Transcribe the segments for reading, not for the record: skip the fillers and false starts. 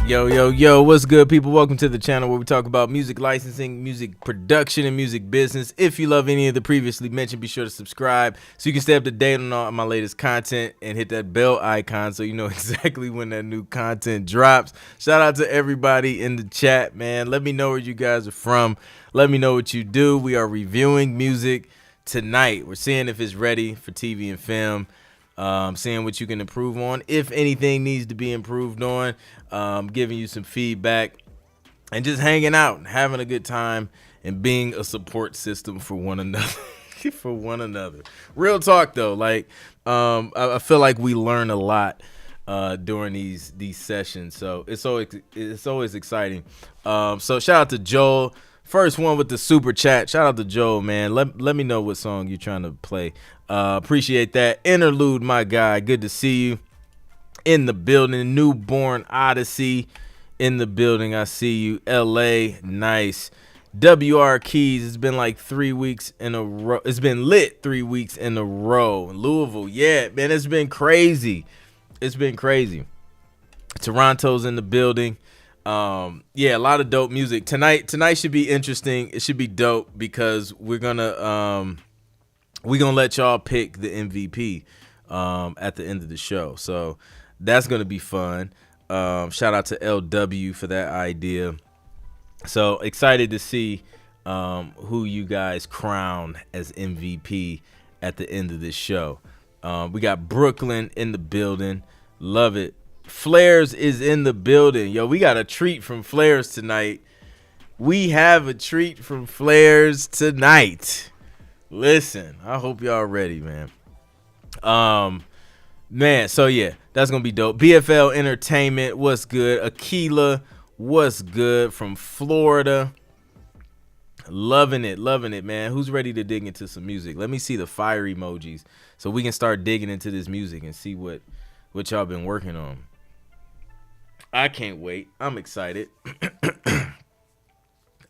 Yo, what's good, people? Welcome to the channel where we talk about music licensing, music production, and music business. If you love any of the previously mentioned, be sure to subscribe so you can stay up to date on all my latest content and hit that bell icon so you know exactly when that new content drops. Shout out to everybody in the chat, man. Let me know where you guys are from. Let me know what you do. We are reviewing music tonight. We're seeing if it's ready for TV and film. Seeing what you can improve on, if anything needs to be improved on, giving you some feedback, and just hanging out, having a good time, and being a support system for one another. Real talk though, like I feel like we learn a lot during these sessions, so it's always exciting. So shout out to Joel. First one with the super chat. Shout out to Joel, man. Let me know what song you're trying to play. Appreciate that. Interlude, my guy. Good to see you in the building. Newborn Odyssey in the building. I see you. LA, nice. WR Keys. It's been like 3 weeks in a row. It's been lit 3 weeks in a row. Louisville, yeah, man. It's been crazy. It's been crazy. Toronto's in the building. Yeah, a lot of dope music tonight should be interesting. It should be dope because we're gonna let y'all pick the MVP at the end of the show, so that's gonna be fun. Shout out to LW for that idea. So excited to see who you guys crown as MVP at the end of this show. We got Brooklyn in the building. Love it. Flares is in the building. Yo, we got a treat from Flares tonight. We have a treat from Flares tonight. Listen, I hope y'all ready, man. Man, so yeah, that's gonna be dope. BFL Entertainment, what's good? Aquila, what's good from Florida? Loving it, man. Who's ready to dig into some music? Let me see the fire emojis so we can start digging into this music and see what y'all been working on. I can't wait. I'm excited.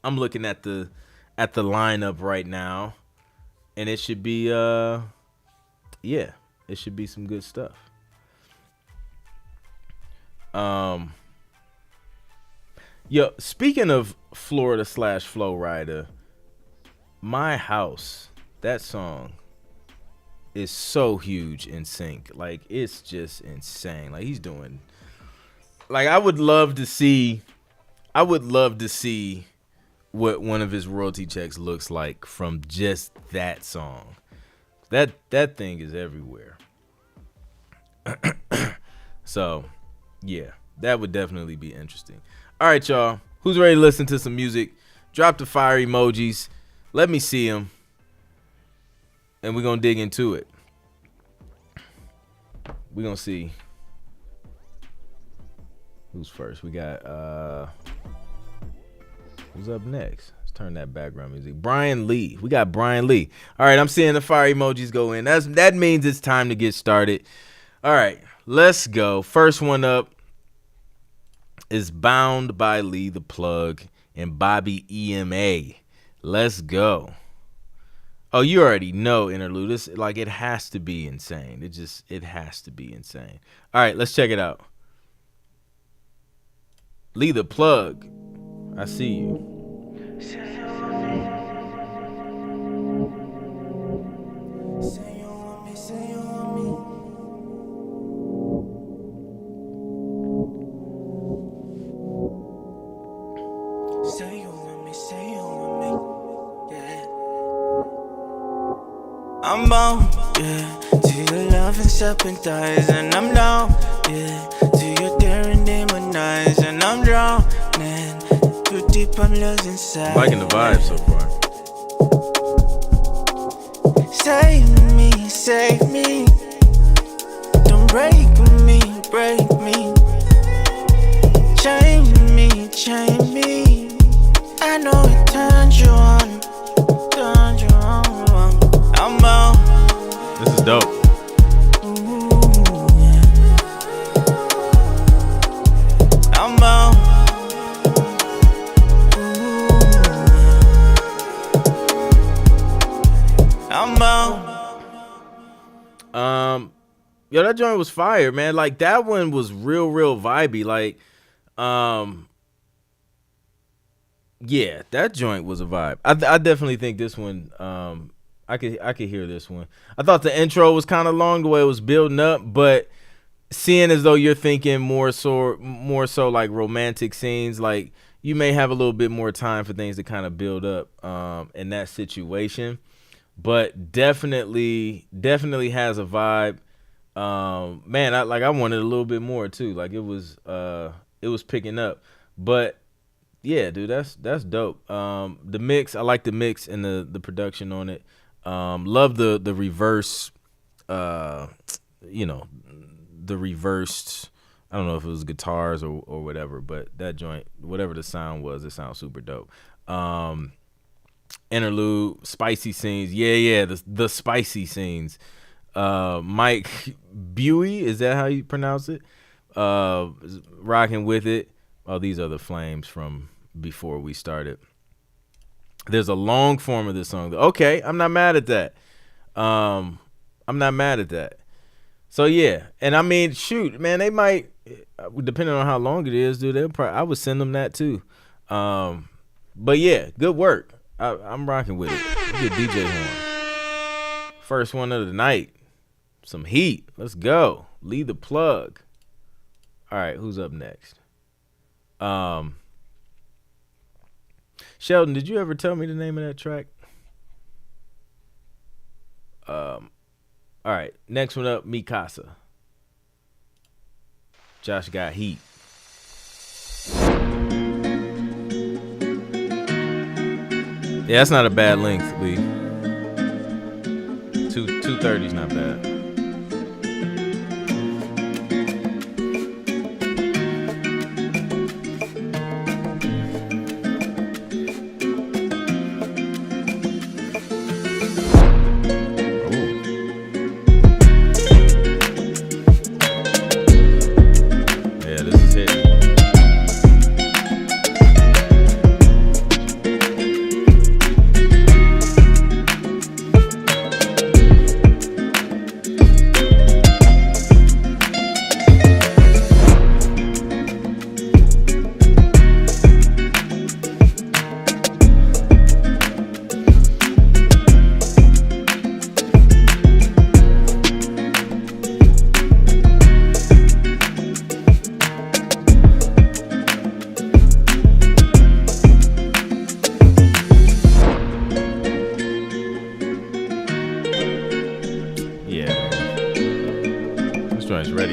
I'm looking at the lineup right now, and it should be yeah, it should be some good stuff. Yo, speaking of Florida / Flow Rider, My House, that song is so huge in sync. Like, it's just insane. Like, he's doing, like, I would love to see what one of his royalty checks looks like from just that song. That thing is everywhere. So yeah, that would definitely be interesting. All right, y'all, who's ready to listen to some music? Drop the fire emojis. Let me see them, and we're gonna dig into it. We're gonna see who's first. We got who's up next? Let's turn that background music. Brian Lee. We got Brian Lee. All right, I'm seeing the fire emojis go in. That means it's time to get started. All right, let's go. First one up is Bound by Lee the Plug and Bobby EMA. Let's go. Oh, you already know, Interlude. This, like, it has to be insane. It has to be insane. All right, let's check it out. Lee the Plug, I see you. I'm bound, yeah, to your love and sympathize, and I'm down, yeah, to your daring demonize, and I'm drowning, too deep I'm losing sight. I'm liking the vibe so far. Save me, don't break me, chain me, I know it turns you on. I'm bound. This is dope. Ooh, yeah. I'm bound. Ooh, yeah. I'm bound. Yo, that joint was fire, man. Like, that one was real vibey. Like, Yeah, that joint was a vibe. I definitely think this one. I could hear this one. I thought the intro was kind of long the way it was building up, but seeing as though you're thinking more so like romantic scenes, like you may have a little bit more time for things to kind of build up in that situation. But definitely has a vibe. Man, I wanted a little bit more too. Like it was picking up. But yeah, dude, that's dope. The mix, I like the mix and the production on it. Love the reverse, the reversed. I don't know if it was guitars or whatever, but that joint, whatever the sound was, it sounds super dope. Interlude, spicy scenes. Yeah, the spicy scenes. Mike Buey, is that how you pronounce it? Rocking with it. Oh, these are the flames from before we started. There's a long form of this song. Okay, I'm not mad at that. So yeah, and I mean, shoot, man, they might, depending on how long it is, dude. I would send them that too. But yeah, good work. I'm rocking with it. Get DJ horn. First one of the night. Some heat. Let's go. Lead the plug. All right, who's up next? Sheldon, did you ever tell me the name of that track? All right, next one up, Mikasa. Josh got heat. Yeah, that's not a bad length, Lee. 2:30 is not bad.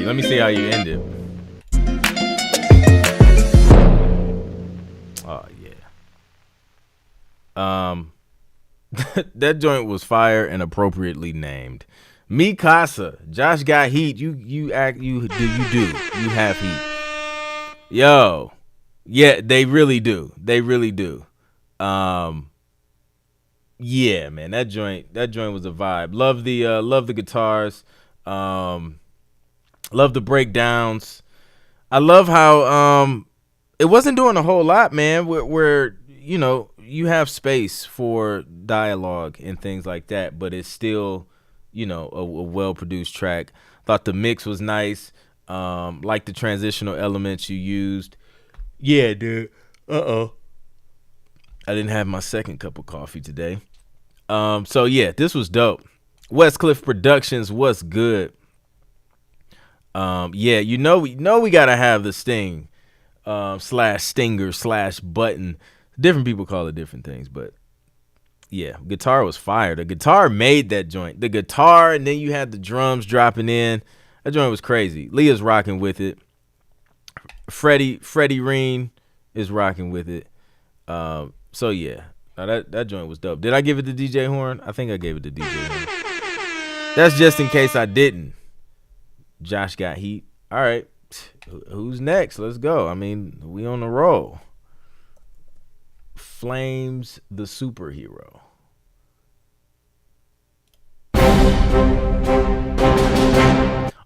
Let me see how you end it. Oh yeah. That joint was fire and appropriately named. Mikasa, Josh got heat. You have heat. Yo. Yeah, they really do. Yeah, man, that joint was a vibe. Love the guitars. Love the breakdowns. I love how it wasn't doing a whole lot, man, where you have space for dialogue and things like that, but it's still, a well-produced track. Thought the mix was nice. Like the transitional elements you used. Yeah, dude. I didn't have my second cup of coffee today. So yeah, this was dope. Westcliff Productions, what's good? Yeah, we gotta have the sting, /stinger /button. Different people call it different things, but yeah, guitar was fire. The guitar made that joint. The guitar, and then you had the drums dropping in. That joint was crazy. Leah's rocking with it. Freddy Renee is rocking with it. So yeah, now that joint was dope. Did I give it to DJ Horn? I think I gave it to DJ Horn. That's just in case I didn't. Josh got heat. All right, who's next? Let's go. I mean, we on the roll. Flames the superhero.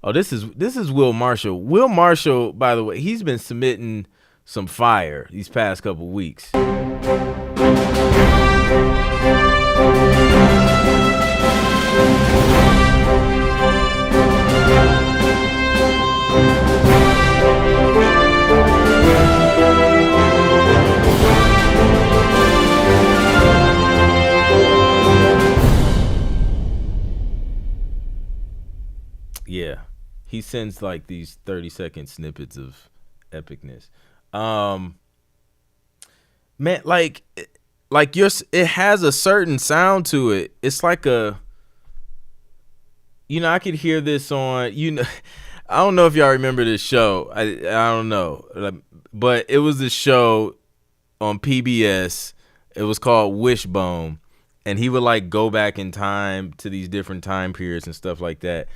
Oh, this is Will Marshall. Will Marshall, by the way, he's been submitting some fire these past couple weeks. he sends like these 30-second snippets of epicness. Man, like it has a certain sound to it. It's like a, I could hear this on, I don't know if y'all remember this show. I don't know, but it was this show on PBS. It was called Wishbone, and he would like go back in time to these different time periods and stuff like that.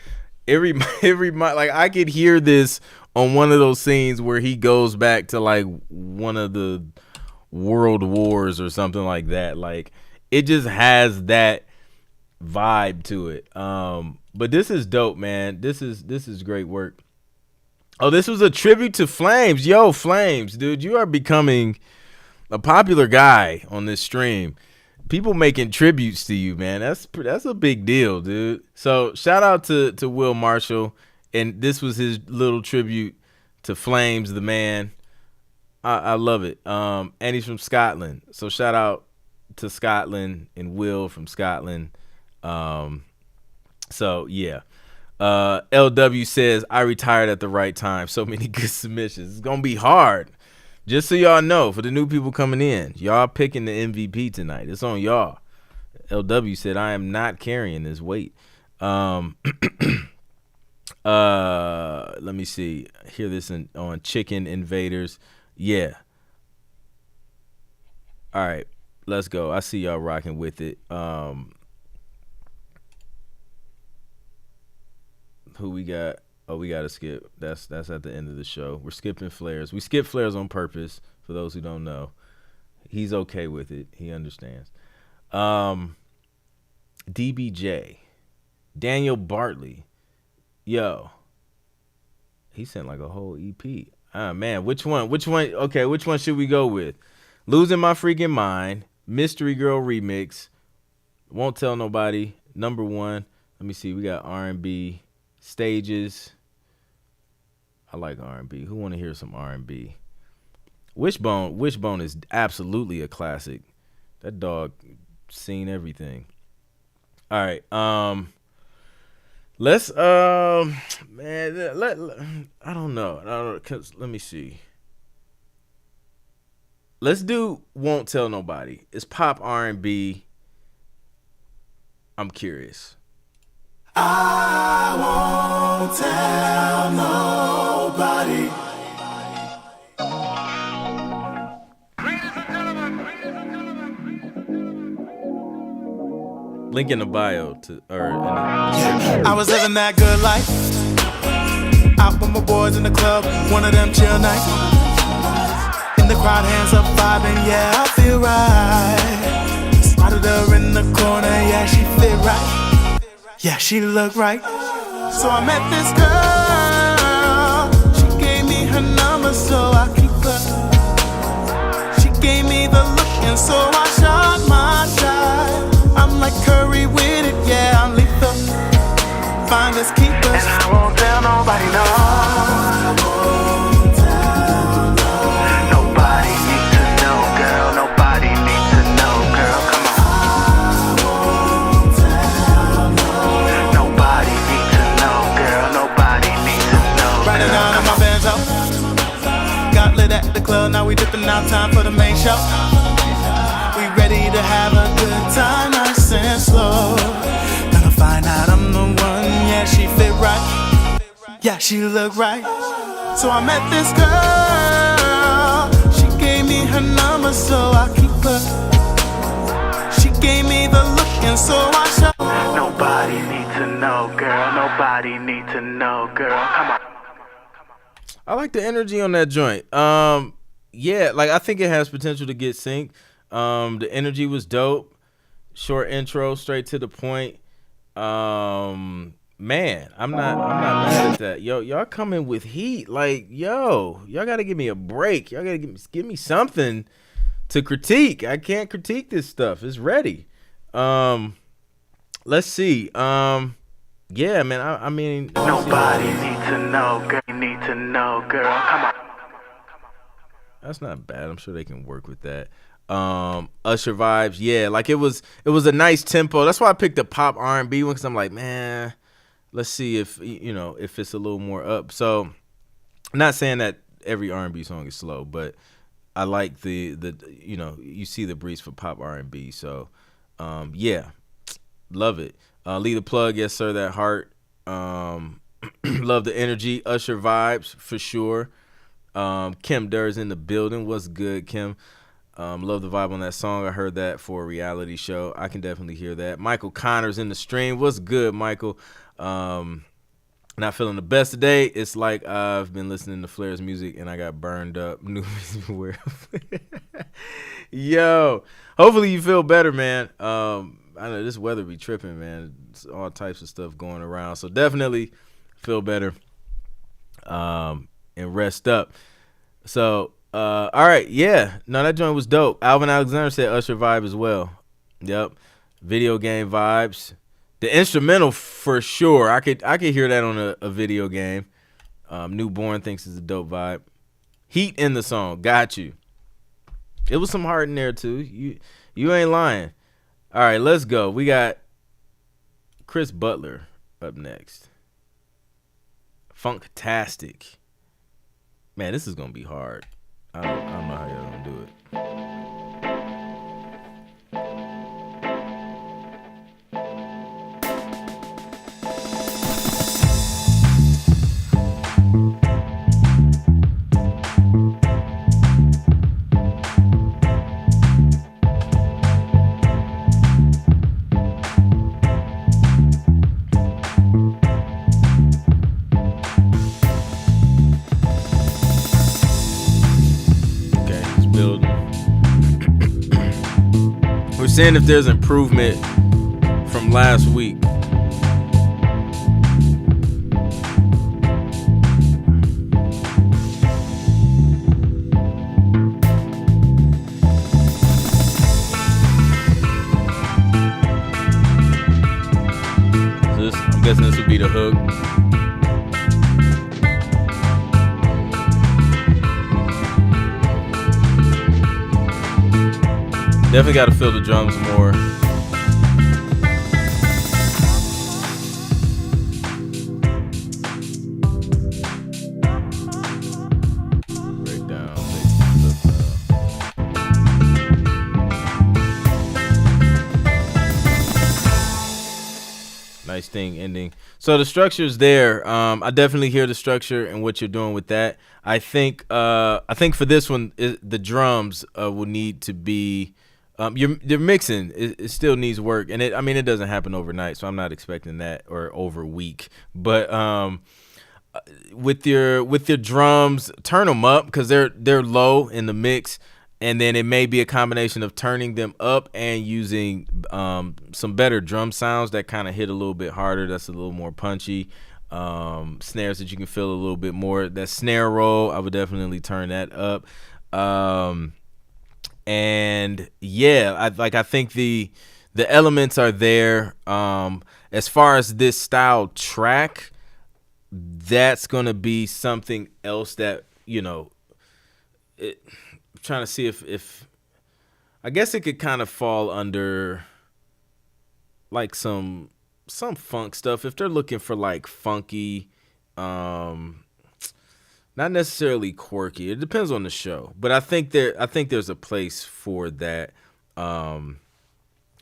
Like I could hear this on one of those scenes where he goes back to like one of the world wars or something like that. Like it just has that vibe to it. But this is dope, man. This is great work. Oh, this was a tribute to Flames. Yo, Flames, dude, you are becoming a popular guy on this stream. People making tributes to you, man. That's a big deal, dude. So shout out to Will Marshall, and this was his little tribute to Flames, the man. I love it. And he's from Scotland, so shout out to Scotland and Will from Scotland. So yeah. LW says, I retired at the right time. So many good submissions. It's gonna be hard. Just so y'all know, for the new people coming in, y'all picking the MVP tonight. It's on y'all. LW said, I am not carrying this weight. Let me see. Hear this on Chicken Invaders. Yeah. All right, let's go. I see y'all rocking with it. Who we got? Oh, we gotta skip. That's at the end of the show. We're skipping Flares. We skip Flares on purpose, for those who don't know. He's okay with it. He understands. DBJ. Daniel Bartley. Yo. He sent like a whole EP. Man, which one? Okay, which one should we go with? Losing My Freaking Mind. Mystery Girl Remix. Won't Tell Nobody. Number 1. Let me see. We got R&B. Stages. I like R&B. Who want to hear some R&B? Wishbone is absolutely a classic. That dog seen everything. All right. Let's man, I don't know. Cause let me see. Let's do Won't Tell Nobody. It's pop R&B. I'm curious. I won't tell nobody. Link in the bio I was living that good life. Out with my boys in the club, one of them chill nights. In the crowd, hands up, vibing, yeah, I feel right. Spotted her in the corner, yeah, she fit right. Yeah, she looked right. So I met this girl. She gave me her number, so I keep her. She gave me the look, and so I shot my shot. I'm like Curry with it, yeah, I'm lethal. Finders keepers. And I won't tell nobody, no. I won't tell nobody. Nobody needs to know, girl. Nobody needs to know, girl. Come on. I won't tell nobody needs to know, girl. Nobody needs to know. Riding down in my Benzo. Got lit at the club, now we dipping out, time for the main show. We ready to have a good time, nice and slow. Gonna find out I'm the one, yeah, she fit right. Yeah, she look right. So I met this girl. She gave me her number, so I keep her. She gave me the look, and so I showed. Nobody need to know, girl. Nobody need to know, girl. Come on. I like the energy on that joint. Yeah, like I think it has potential to get synced. The energy was dope. Short intro, straight to the point. Man, I'm not mad at that. Yo, y'all coming with heat. Like, yo, y'all gotta give me a break. Y'all gotta give me something to critique. I can't critique this stuff. It's ready. Let's see. Yeah, man. I mean, nobody needs to know, girl. You need to know, girl. Come on. That's not bad. I'm sure they can work with that. Usher vibes, yeah. Like it was a nice tempo. That's why I picked the pop R&B one, because I'm like, man, let's see if if it's a little more up. So, not saying that every R&B song is slow, but I like the you see the breeze for pop R&B. So, yeah, love it. Lead the plug, yes sir. That heart. Love the energy. Usher vibes for sure. Kim Durr's in the building. What's good, Kim? Love the vibe on that song. I heard that for a reality show. I can definitely hear that. Michael Connor's in the stream. What's good, Michael? Not feeling the best today. It's like I've been listening to Flair's music and I got burned up. Yo, hopefully you feel better, man. I know this weather be tripping, man. It's all types of stuff going around. So definitely feel better and rest up. So, all right, yeah. No, that joint was dope. Alvin Alexander said Usher vibe as well. Yep. Video game vibes. The instrumental for sure. I could hear that on a video game. Newborn thinks it's a dope vibe. Heat in the song. Got you. It was some heart in there too. You ain't lying. All right, let's go. We got Chris Butler up next. Funktastic. Man, this is gonna be hard. I don't know how y'all gonna do it. Seeing if there's improvement from last week. So I'm guessing this would be the hook. Definitely got to feel the drums more. Breakdown. Nice thing ending. So the structure's there. I definitely hear the structure and what you're doing with that. I think for this one, the drums will need to be. Your mixing it still needs work, and it doesn't happen overnight, so I'm not expecting that or over week. But with your drums, turn them up because they're low in the mix, and then it may be a combination of turning them up and using some better drum sounds that kind of hit a little bit harder. That's a little more punchy. Snares that you can feel a little bit more. That snare roll, I would definitely turn that up. And yeah, I think the elements are there. As far as this style track, that's gonna be something else that I'm trying to see if I guess it could kind of fall under like some funk stuff if they're looking for like funky. Not necessarily quirky. It depends on the show, but I think there's a place for that.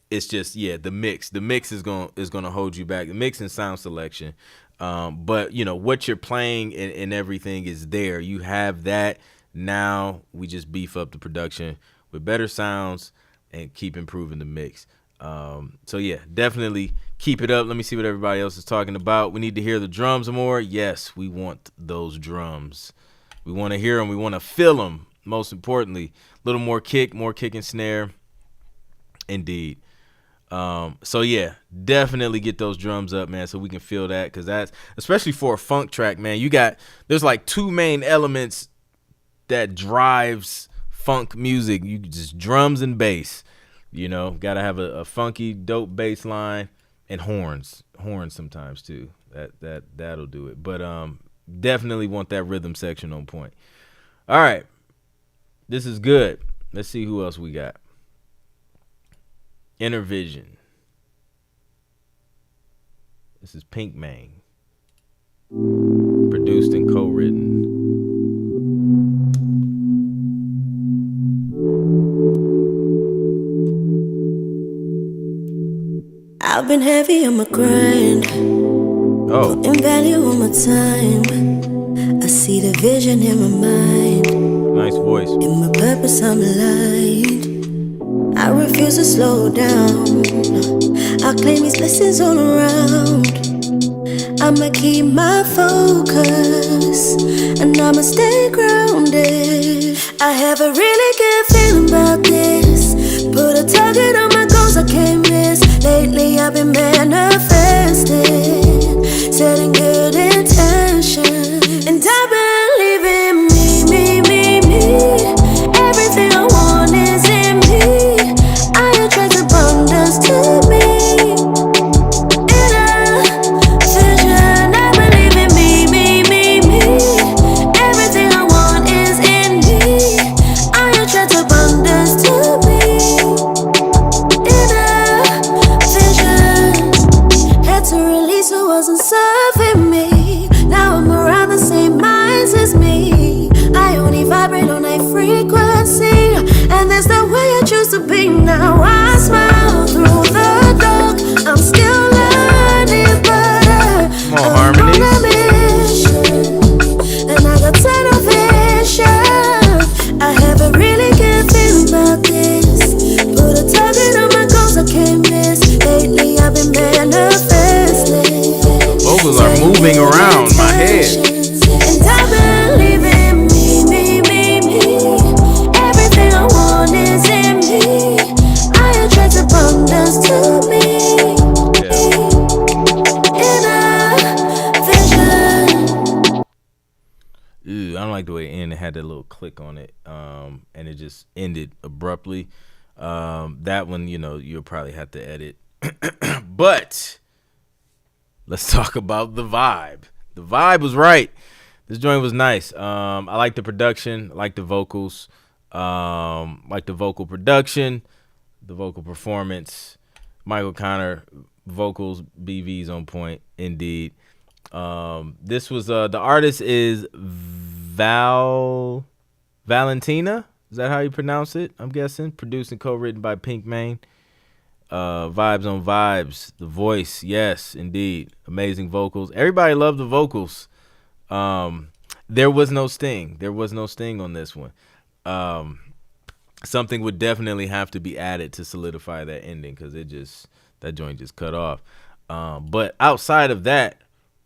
It's just the mix. The mix is gonna hold you back. The mix and sound selection, but what you're playing and everything is there. You have that. Now we just beef up the production with better sounds and keep improving the mix. So yeah, definitely keep it up. Let me see what everybody else is talking about. We need to hear the drums more. Yes, we want those drums. We want to hear them. We want to feel them. Most importantly, a little more kick and snare. Indeed. So yeah, definitely get those drums up, man, so we can feel that, because that's, especially for a funk track, man, there's like two main elements that drives funk music. You just drums and bass. Got to have a funky, dope bass line and horns sometimes too. That'll do it. But definitely want that rhythm section on point. All right, this is good. Let's see who else we got. Inner Vision. This is Pink Mane. Produced and co-written. I've been heavy on my grind. Putting value on my time. I see the vision in my mind. Nice voice. In my purpose I'm aligned. I refuse to slow down. I claim these blessings all around. I'ma keep my focus and I'ma stay grounded. I have a really good feeling about this. Put a target on my goals I can't miss. Lately I've been manifesting, setting good intention. And I believe in me. Everything I want is in me. I attract abundance to me. Now I smile through the dark. I'm still learning, but I'm on a mission, and I got tunnel vision. I have a really good feeling about this. Put a target on my goals I can't miss. Lately I've been manifesting. Vocals are moving around my head. And I believe in me. Everything I want is in me. Abundance to me. Ew, I don't like the way it ended. It had that little click on it, and it just ended abruptly. That one, you'll probably have to edit. But let's talk about the vibe. The vibe was right. This joint was nice. I like the production. I like the vocals. Like the vocal production. The vocal performance, Michael Connor vocals, BV's on point indeed. This was the artist is Valentina. Is that how you pronounce it? I'm guessing. Produced and co-written by Pink Mane. Vibes on vibes. The voice, yes, indeed. Amazing vocals. Everybody loved the vocals. There was no sting. There was no sting on this one. Something would definitely have to be added to solidify that ending because that joint just cut off. But outside of that,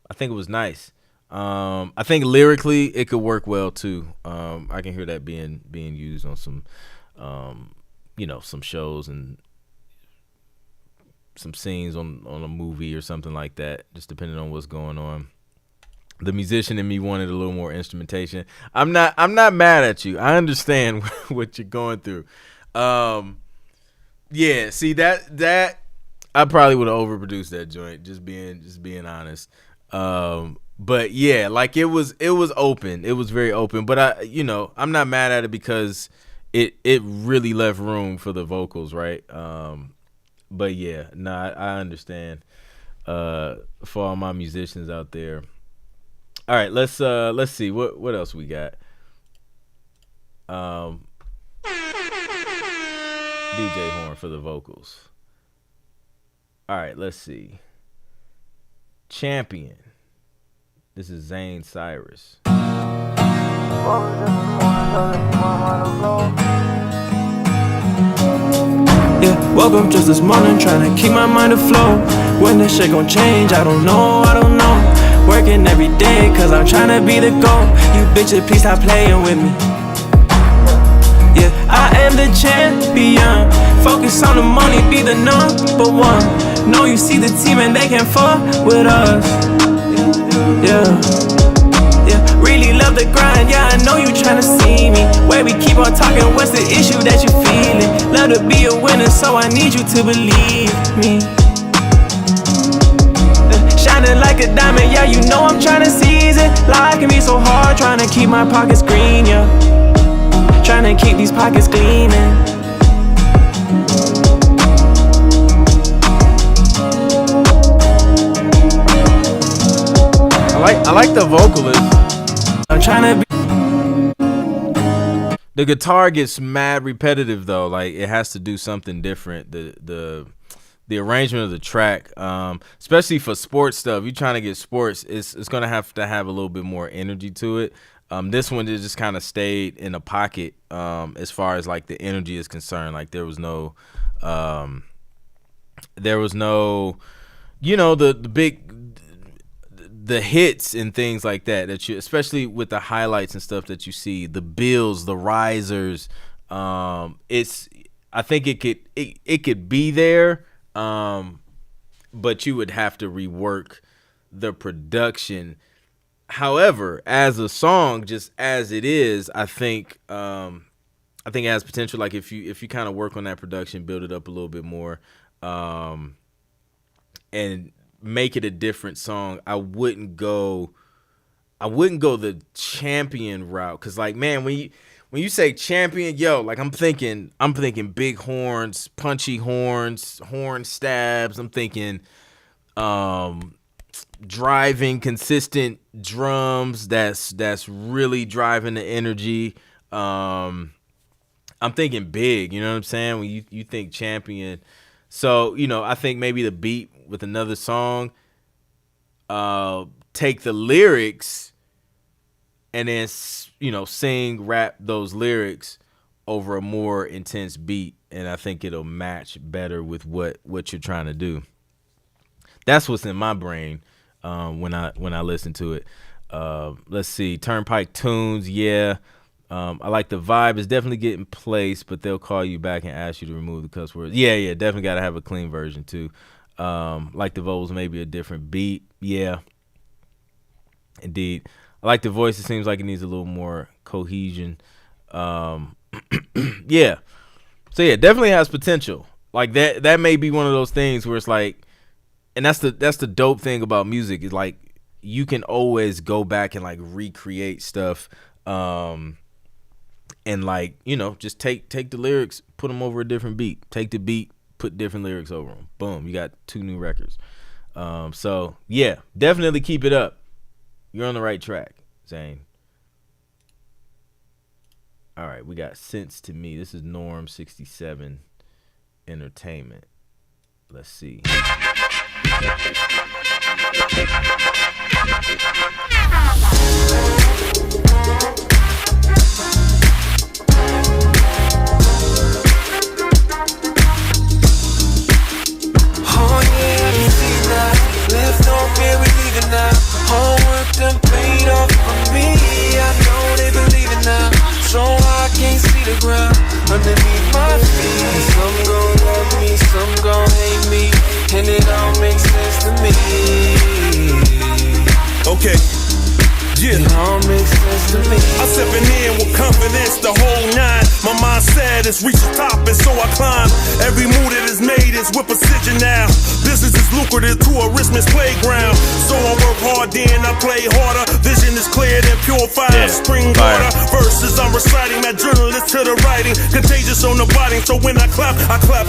I think it was nice. I think lyrically it could work well too. I can hear that being used on some, some shows and some scenes on a movie or something like that, just depending on what's going on. The musician in me wanted a little more instrumentation. I'm not mad at you. I understand what you're going through. Yeah, see that I probably would have overproduced that joint, just being honest. But yeah, like it was open. It was very open, but I'm not mad at it because it really left room for the vocals, right? But yeah, I understand. For all my musicians out there. All right, let's see what else we got. DJ horn for the vocals. All right, let's see. Champion. This is Zane Cyrus. Yeah, woke up just this morning trying to keep my mind afloat. When this shit gon' change, I don't know. Working every day cause I'm trying to be the GOAT. You bitches, please stop playing with me. Yeah, I am the champion. Focus on the money, be the number one. Know you see the team and they can fuck with us. Yeah, really love the grind. Yeah, I know you tryna see me. Where we keep on talking, what's the issue that you feeling? Love to be a winner, so I need you to believe me. Shining like a diamond, yeah, you know I'm tryna seize it. Life can be so hard, tryna keep my pockets green, yeah. Tryna keep these pockets gleaming. the vocalist. I'm trying to be. The guitar gets mad repetitive though. Like it has to do something different. The arrangement of the track, especially for sports stuff, you're trying to get sports, it's gonna have to have a little bit more energy to it. This one just kind of stayed in a pocket as far as like the energy is concerned. Like there was no, you know, the big the hits and things like that you, especially with the highlights and stuff that you see, the builds, the risers. I think it could be there, but you would have to rework the production. However, as a song, just as it is, I think it has potential. Like if you kind of work on that production, build it up a little bit more, and make it a different song. I wouldn't go the Champion route, because like, man, when you say Champion, yo, like I'm thinking big horns, punchy horns, horn stabs. I'm thinking driving consistent drums that's really driving the energy. I'm thinking big, you know what I'm saying, when you think Champion. So, you know, I think maybe the beat with another song, take the lyrics and then, you know, rap those lyrics over a more intense beat, and I think it'll match better with what you're trying to do. That's what's in my brain when I listen to it. Let's see, Turnpike Tunes, yeah. I like the vibe. It's definitely getting placed, but they'll call you back and ask you to remove the cuss words. Yeah, definitely got to have a clean version too. Like the vocals, maybe a different beat. Yeah, indeed. I like the voice. It seems like it needs a little more cohesion. Yeah. So yeah, definitely has potential. Like that may be one of those things where it's like, and that's the dope thing about music, is like you can always go back and like recreate stuff. And like, you know, just take the lyrics, put them over a different beat. Take the beat, put different lyrics over them. Boom, you got 2 new records. So yeah, definitely keep it up. You're on the right track, Zane. All right, we got Sense to Me. This is Norm 67 Entertainment. Let's see. Left no fear, we leaving now. Homework done paid off for me. I know they believe it now. So I can't see the ground underneath my feet. Some gon' love me, some gon' hate me, and it all makes sense to me. Okay. Yeah. It all makes sense to me. I'm stepping in with confidence, the whole 9. My mindset is reach the top, and so I climb. Every move that is made is with precision now. Business is lucrative to a rich man's playground. So I work hard, then I play harder. Vision is clear, then purified. Yeah, Spring fire. water. Verses I'm reciting, that journalist to the writing. Contagious on the body, so when I clap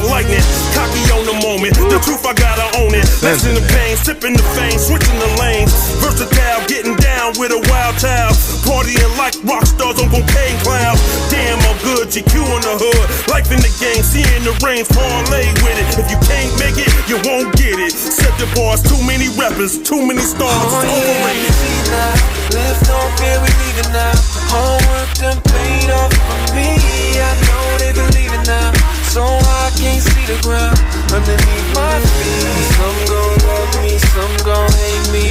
lightning. Cocky on the moment, the truth I gotta own it. Lesson the pain, sipping the fame, switching the lanes. Versatile, getting down with a wild child. Partying like rock stars on cocaine clouds. Damn, I'm good, GQ in the hood. Life in the game, seeing the range, parlay with it. If you can't make it, you won't get it. Set the bars, too many rappers, too many stars. Oh yeah, you see now. Left no fear, we leaving now. Homework done paid off for me. I know they believe it now. So I can't see the ground underneath my feet. Some gon' love me, some gon' hate me,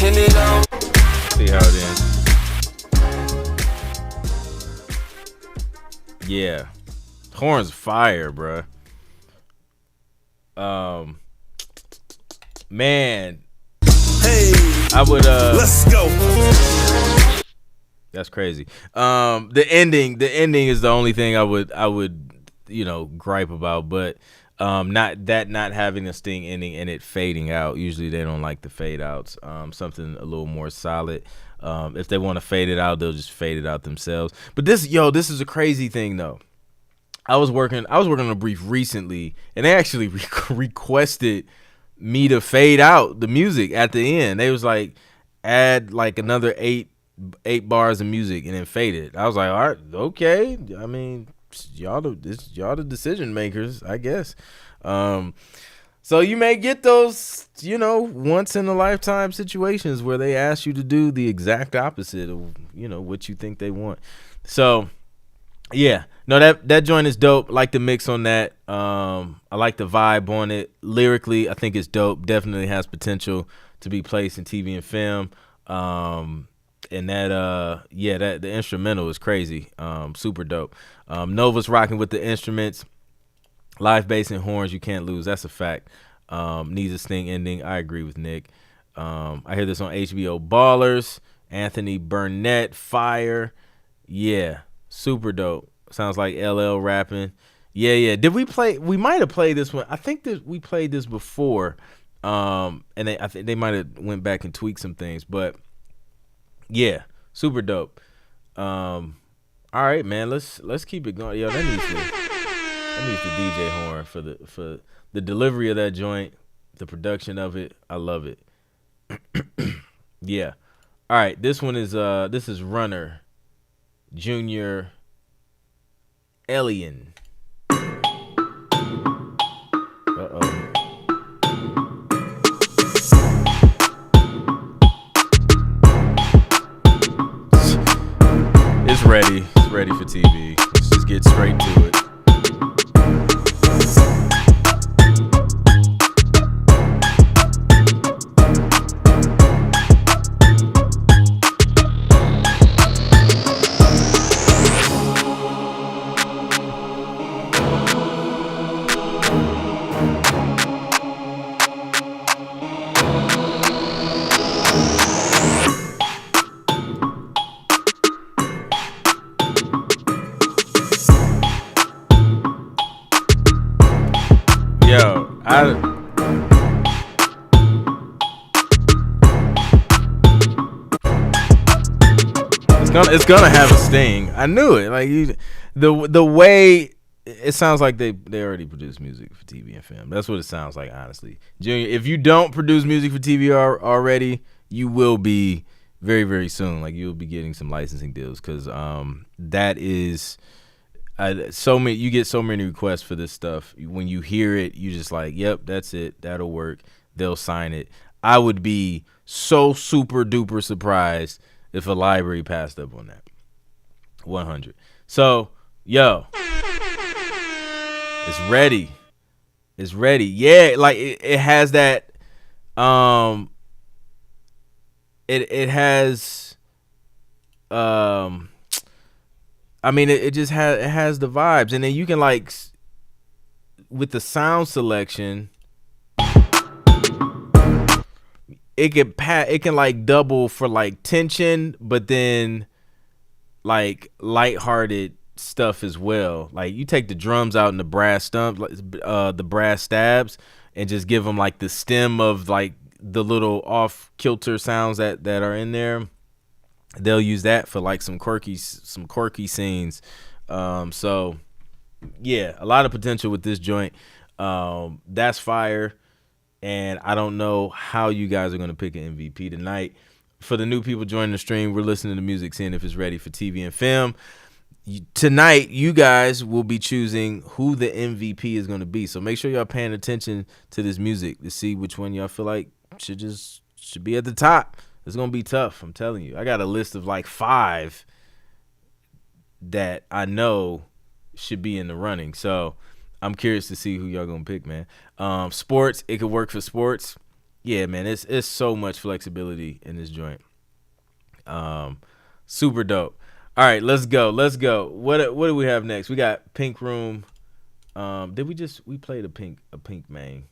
and it all. See how it ends. Yeah, horns fire, bruh. Man, Hey, I would let's go. That's crazy. The ending is the only thing I would gripe about, but not having a sting ending and it fading out. Usually they don't like the fade outs. Something a little more solid. If they want to fade it out, they'll just fade it out themselves. But this is a crazy thing though. I was working on a brief recently, and they actually requested me to fade out the music at the end. They was like, add like another eight bars of music and then fade it. I was like, all right, okay. I mean, y'all the decision makers, I guess. So you may get those, once in a lifetime situations where they ask you to do the exact opposite of, what you think they want. So yeah, no, that joint is dope. I like the mix on that. I like the vibe on it. Lyrically, I think it's dope. Definitely has potential to be placed in TV and film. And that the instrumental is crazy. Super dope. Nova's rocking with the instruments. Live bass and horns, you can't lose. That's a fact. Needs a sting ending. I agree with Nick. I hear this on HBO Ballers. Anthony Burnett, Fire. Yeah, super dope. Sounds like LL rapping. Yeah. Did we play? We might have played this one. I think that we played this before. And I think they might have went back and tweaked some things. But yeah, super dope. All right, man. Let's keep it going. Yo, that needs the DJ horn for the delivery of that joint, the production of it. I love it. Yeah. All right, this is Runner Junior Alien. Uh-oh. It's ready. It's ready for TV. Let's just get straight to it. It's gonna have a sting. I knew it. Like the way it sounds like they already produce music for TV and film. That's what it sounds like, honestly. Junior, if you don't produce music for TV already, you will be very, very soon. Like you'll be getting some licensing deals because that is you get so many requests for this stuff. When you hear it, you just like, yep, that's it. That'll work. They'll sign it. I would be so super duper surprised if a library passed up on that. 100. So, yo, it's ready. It's ready. Yeah, like it has that. It has. I mean, it just has the vibes, and then you can like with the sound selection. It can like double for like tension, but then like lighthearted stuff as well. Like you take the drums out and the brass stumps, the brass stabs, and just give them like the stem of like the little off kilter sounds that are in there. They'll use that for like some quirky scenes. So yeah, a lot of potential with this joint. That's fire. And I don't know how you guys are going to pick an MVP tonight. For the new people joining the stream, we're listening to music, seeing if it's ready for TV and film. Tonight, you guys will be choosing who the MVP is going to be. So make sure y'all paying attention to this music to see which one y'all feel like should be at the top. It's going to be tough, I'm telling you. I got a list of like 5 that I know should be in the running. So I'm curious to see who y'all gonna pick, man. Sports, it could work for sports. Yeah, man, it's so much flexibility in this joint. Super dope. All right, let's go. What do we have next? We got Pink Room. We played a pink main.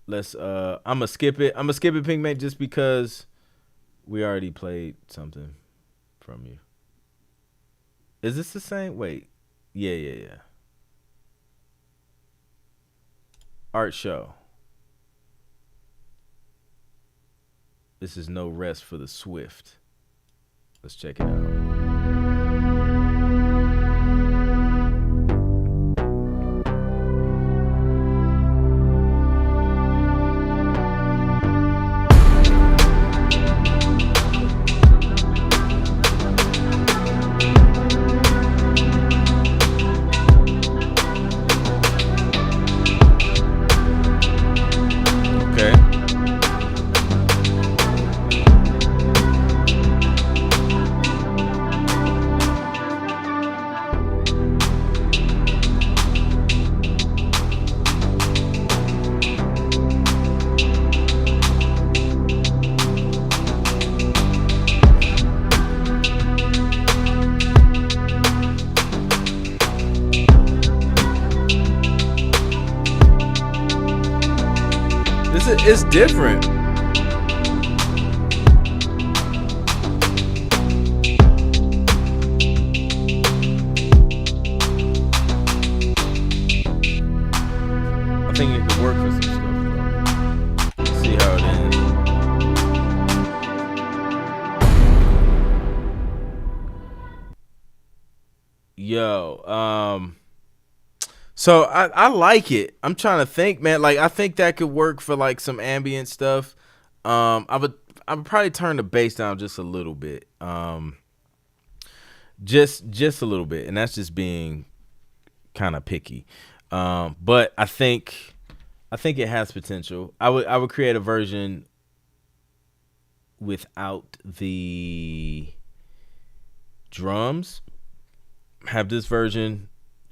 Let's I'ma skip it. Pink main just because we already played something from you. Is this the same? Wait. Yeah. Art show. This is No Rest for the Swift. Let's check it out. it's different. I think it could work for some stuff though. Let's see how it ends. Yo, so I like it. I'm trying to think, man. Like I think that could work for like some ambient stuff. I would probably turn the bass down just a little bit. Just a little bit, and that's just being kind of picky. But I think it has potential. I would create a version without the drums. Have this version,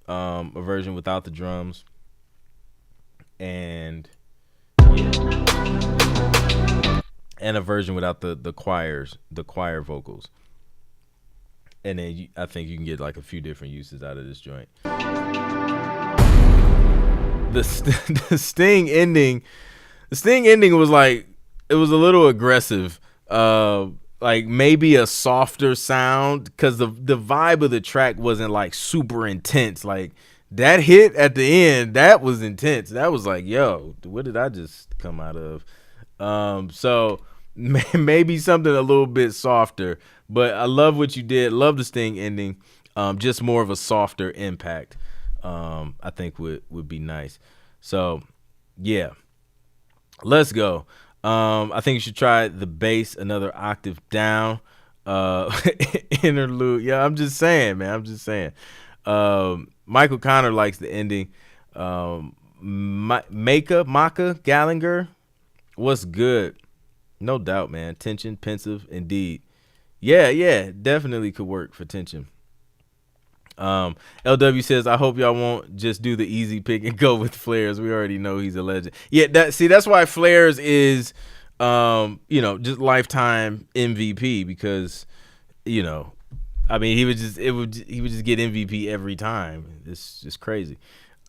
a version without the drums, and a version without the choir vocals. And then I think you can get like a few different uses out of this joint. The Sting ending was like, it was a little aggressive. Like maybe a softer sound, because the vibe of the track wasn't like super intense. Like that hit at the end, that was intense. That was like, yo, what did I just come out of? So maybe something a little bit softer. But I love what you did. Love the Sting ending. Just more of a softer impact. I think would be nice. So yeah, let's go. I think you should try the bass another octave down. Interlude. Yeah, I'm just saying, man. I'm just saying. Michael Connor likes the ending. Maka Gallagher, what's good? No doubt, man. Tension, pensive, indeed. Yeah, definitely could work for tension. LW says, I hope y'all won't just do the easy pick and go with Flares. We already know he's a legend. Yeah, that's why Flares is just lifetime MVP, because I mean he would just get MVP every time. It's just crazy.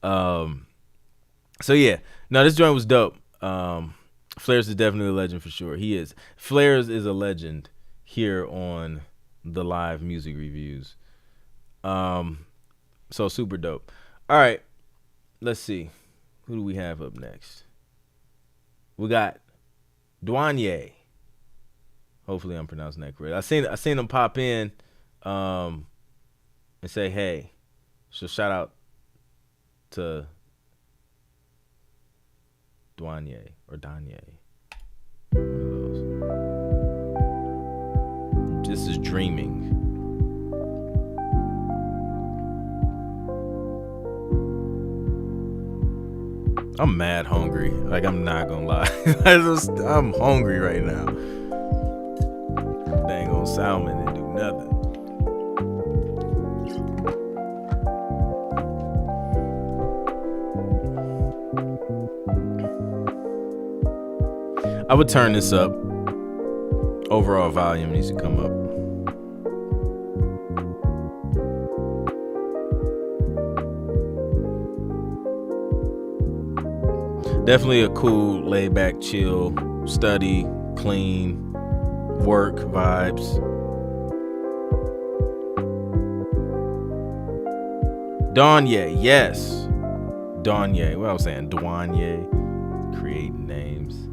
So yeah. No, this joint was dope. Flares is definitely a legend for sure. He is. Flares is a legend here on the live music reviews. So super dope. All right, let's see. Who do we have up next? We got Donyea. Hopefully I'm pronouncing that correct. I seen him pop in and say hey. So shout out to Donyea or Donyea. One of those. This is Dreaming. I'm mad hungry. Like, I'm not gonna lie. I'm hungry right now. Dang on salmon and do nothing. I would turn this up. Overall volume needs to come up. Definitely a cool, laid back, chill, study, clean, work vibes. Donyea, yes. Donyea. What I was saying, Donyea. Creating names.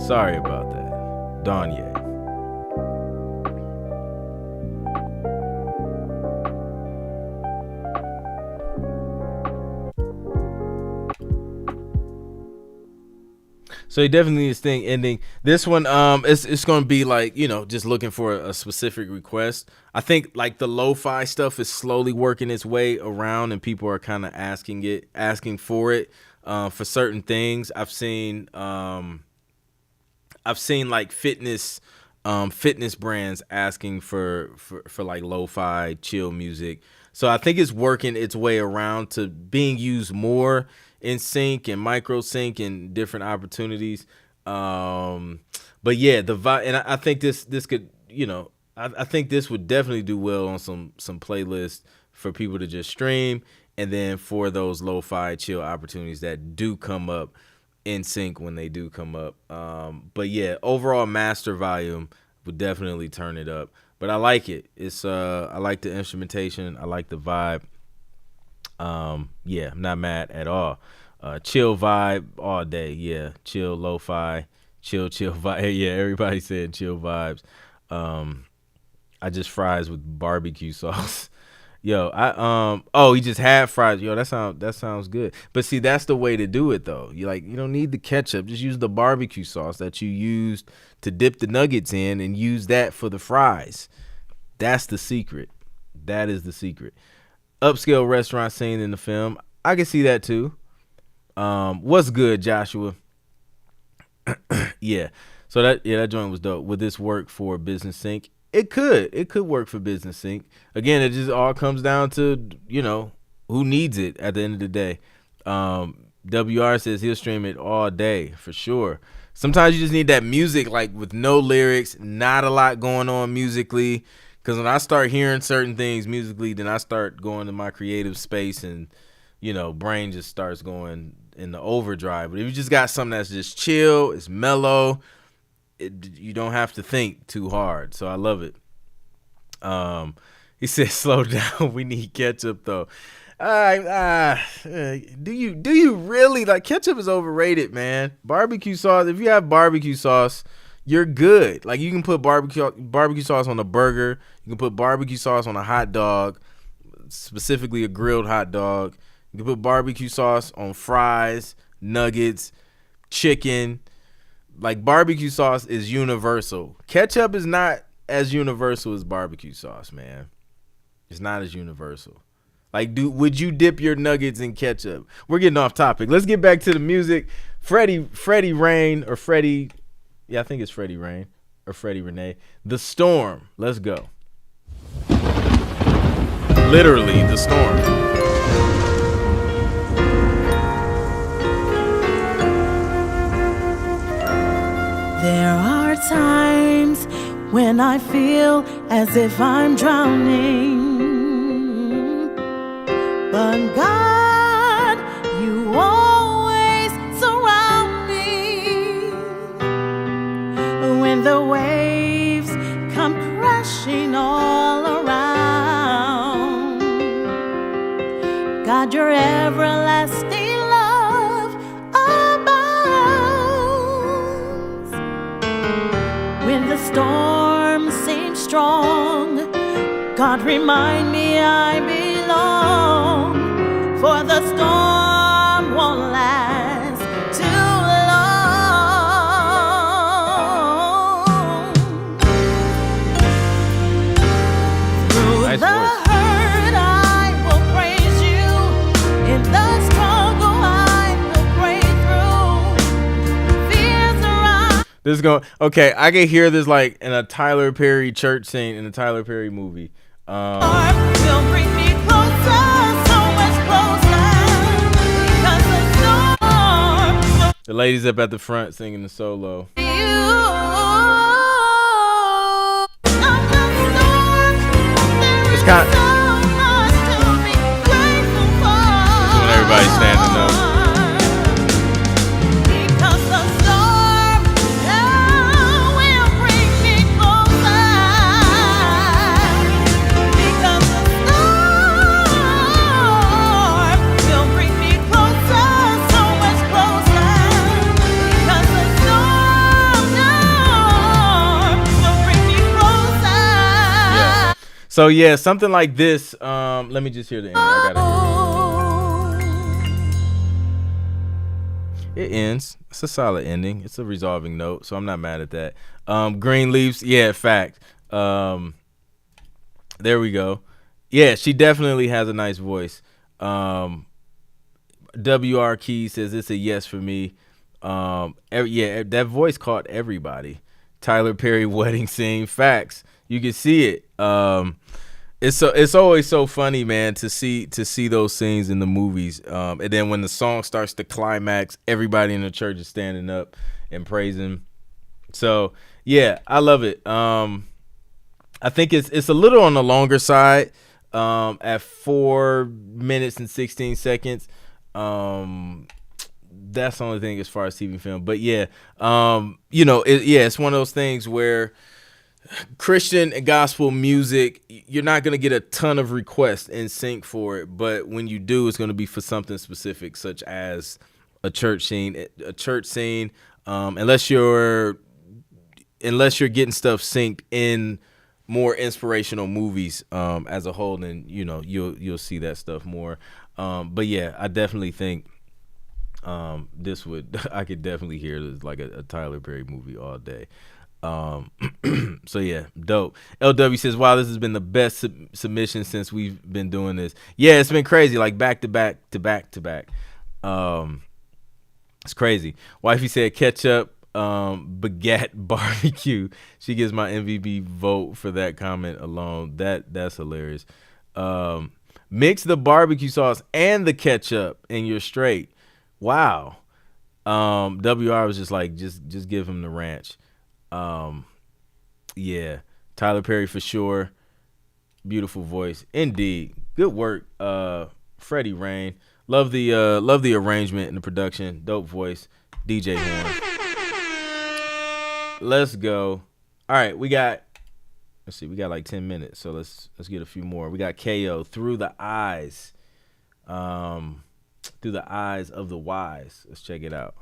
Sorry about that. Donyea. So he definitely needs Sting ending. This one, it's gonna be like, just looking for a specific request. I think like the lo-fi stuff is slowly working its way around, and people are kind of asking for it for certain things. I've seen like fitness brands asking for like lo-fi chill music. So I think it's working its way around to being used more in sync and micro sync and different opportunities. But yeah, the vibe, and I think this could, I think this would definitely do well on some playlists for people to just stream, and then for those lo-fi chill opportunities that do come up, in sync when they do come up. But yeah, overall master volume would definitely turn it up. But I like it. It's I like the instrumentation. I like the vibe. Yeah, I'm not mad at all. Chill vibe all day. Yeah, chill lo-fi, chill vibe. Yeah, everybody said chill vibes. I just fries with barbecue sauce. Yo, he just had fries. Yo, that sounds good. But see, that's the way to do it though. You don't need the ketchup. Just use the barbecue sauce that you used to dip the nuggets in, and use that for the fries. That's the secret. That is the secret. Upscale restaurant scene in the film. I can see that too. What's good, Joshua? Yeah. So that joint was dope. Would this work for Business Sync? It could work for Business Sync. Again, it just all comes down to, who needs it at the end of the day. WR says he'll stream it all day for sure. Sometimes you just need that music, like with no lyrics, not a lot going on musically. Because when I start hearing certain things musically, then I start going to my creative space and, brain just starts going in the overdrive. But if you just got something that's just chill, it's mellow, you don't have to think too hard. So I love it. He said, slow down. We need ketchup, though. Do you really? Like, ketchup is overrated, man. Barbecue sauce, if you have barbecue sauce, you're good. Like, you can put barbecue sauce on a burger. You can put barbecue sauce on a hot dog, specifically a grilled hot dog. You can put barbecue sauce on fries, nuggets, chicken. Like, barbecue sauce is universal. Ketchup is not as universal as barbecue sauce, man. It's not as universal. Like, would you dip your nuggets in ketchup? We're getting off topic. Let's get back to the music. Freddy Renee, or Freddy, yeah, I think it's Freddy Renee or Freddy Renee. The Storm. Let's go. Literally, The Storm. There are times when I feel as if I'm drowning, but God, you always surround me. When the waves come crashing all around, God, your everlasting love abounds. When the storm seems strong, God, remind me I belong, for the storm won't last too long. Through Nice the voice. hurt, I will praise you. In the struggle, I will break through. Fears arise. This is going, okay, I can hear this like in a Tyler Perry church scene in a Tyler Perry movie. Will bring me closer, so much closer, because the storm will The ladies up at the front singing the solo. be you. Of the storm, there It's is kind so much to be grateful for. when everybody's standing up. Because the storm will bring me closer. Because the storm will bring me closer, so much closer. Because the storm will bring me closer. Yeah. So yeah, something like this. Let me just hear the end. I gotta hear it. It ends. It's a solid ending. It's a resolving note, so I'm not mad at that. Green Leaves, yeah, fact. There we go. Yeah, she definitely has a nice voice. WR Key says it's a yes for me. Yeah, that voice caught everybody. Tyler Perry wedding scene, facts. You can see it. It's always so funny, man, to see those scenes in the movies. And then when the song starts to climax, everybody in the church is standing up and praising. So yeah, I love it. I think it's a little on the longer side, at 4 minutes and 16 seconds. That's the only thing as far as TV film. But yeah, it's one of those things where Christian and gospel music, you're not going to get a ton of requests in sync for it, but when you do, it's going to be for something specific, such as a church scene. Unless you're getting stuff synced in more inspirational movies as a whole, then you'll see that stuff more. But yeah, I definitely think this would I could definitely hear this like a Tyler Perry movie all day. So yeah, dope. LW says, wow, this has been the best submission since we've been doing this. Yeah, it's been crazy, like back to back to back to back. It's crazy. Wifey said ketchup begat barbecue. She gives my MVP vote for that comment alone. That's hilarious. Mix the barbecue sauce and the ketchup and you're straight. Wow. WR was just like, just give him the ranch. Yeah, Tyler Perry for sure. Beautiful voice, indeed. Good work, Freddy Renee. Love the arrangement and the production. Dope voice, DJ Horn. Let's go. All right, we got like 10 minutes, so let's get a few more. We got KO Through the Eyes, Through the Eyes of the Wise. Let's check it out.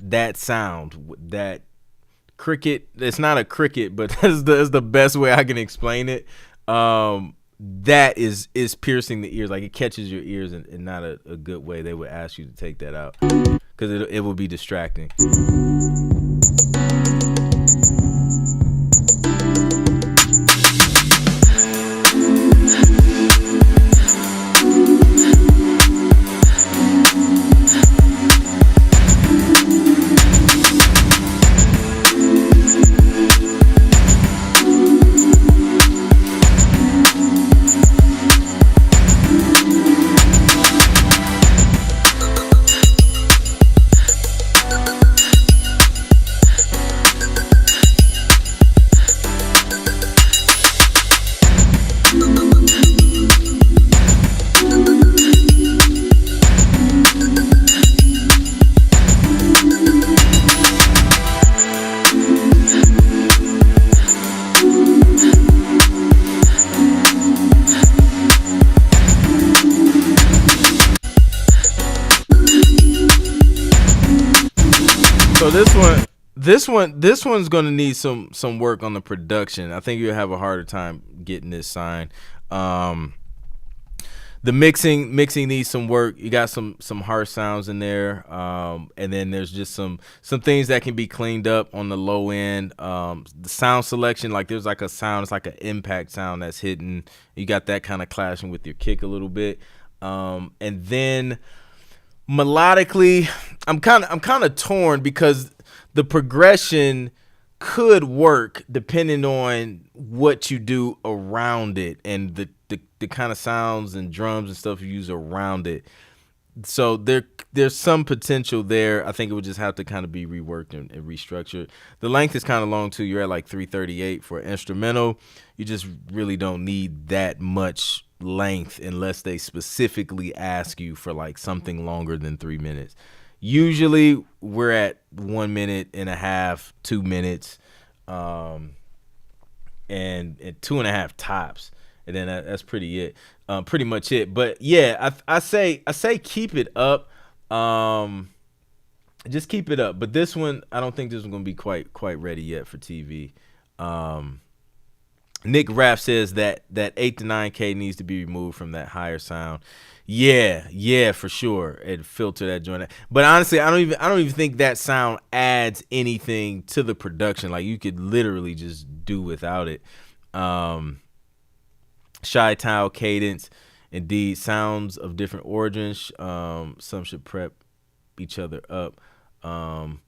That sound, that cricket, it's not a cricket, but that's the best way I can explain it. That is piercing the ears, like it catches your ears in not a good way. They would ask you to take that out because it will be distracting. This one's gonna need some work on the production. I think you'll have a harder time getting this signed. The mixing needs some work. You got some harsh sounds in there, and then there's just some things that can be cleaned up on the low end. The sound selection, like there's like a sound, it's like an impact sound that's hitting. You got that kind of clashing with your kick a little bit, and then melodically, I'm kind of torn because the progression could work depending on what you do around it and the kind of sounds and drums and stuff you use around it. So there's some potential there. I think it would just have to kind of be reworked and restructured. The length is kind of long too. You're at like 3:38 for an instrumental. You just really don't need that much length unless they specifically ask you for like something longer than 3 minutes. Usually we're at 1.5 minutes, 2 minutes, and 2.5 tops, and then that's pretty much it. But yeah, I say keep it up, just keep it up. But this one, I don't think this one's gonna be quite ready yet for TV. Nick Raff says that 8 to 9K needs to be removed from that higher sound. Yeah, for sure. And filter that joint. But honestly, I don't even think that sound adds anything to the production. Like you could literally just do without it. Town Cadence, indeed, sounds of different origins. Some should prep each other up. Name